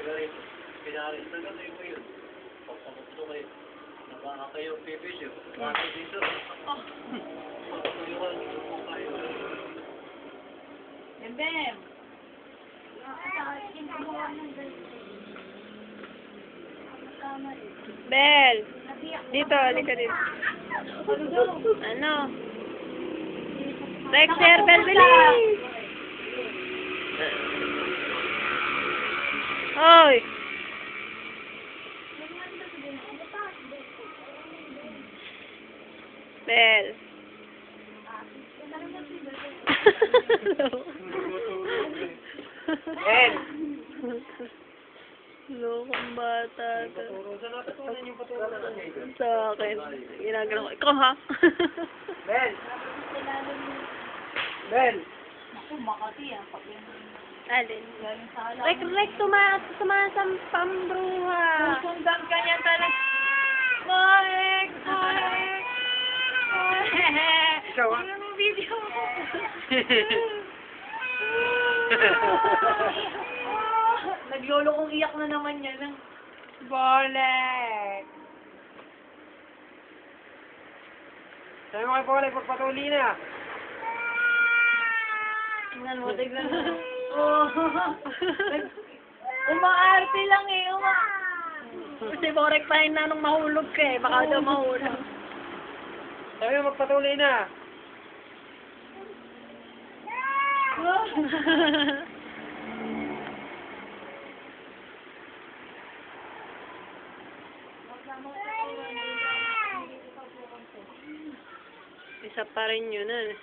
sigarilyo. Pinaris na gano'n mo yun. Pagpamusto kayo. Nabaka kayo bibisyo. Bakit dito? Pagpapuyukan mo kayo. Bem. Bel. Dito, halika dito. Ano? Rexer, Bel, bilis! Hoy! Bel. Ben! Lokong bata. Saan natutunan yung patutunan? Sa akin. Ginagano ko. Ikaw ha? Ben! Ben! Naku, Makati ah. Pag yan. Alin? Galing sa alam. Rek, sumasampam bruha. Sundan ka niya talaga. Marek! Marek! Ikaw ah? Ano yung video mo? Naglolo kong iyak na naman yan. Bolek. Sabi mo kay Bolek, magpatuli na. Tingnan mo. Oh. Umaarte lang eh. Kasi Borek pa rin na nung mahulog ka eh. Baka daw mahulog. Sabi mo magpatuli na. Isa pa rin yun eh.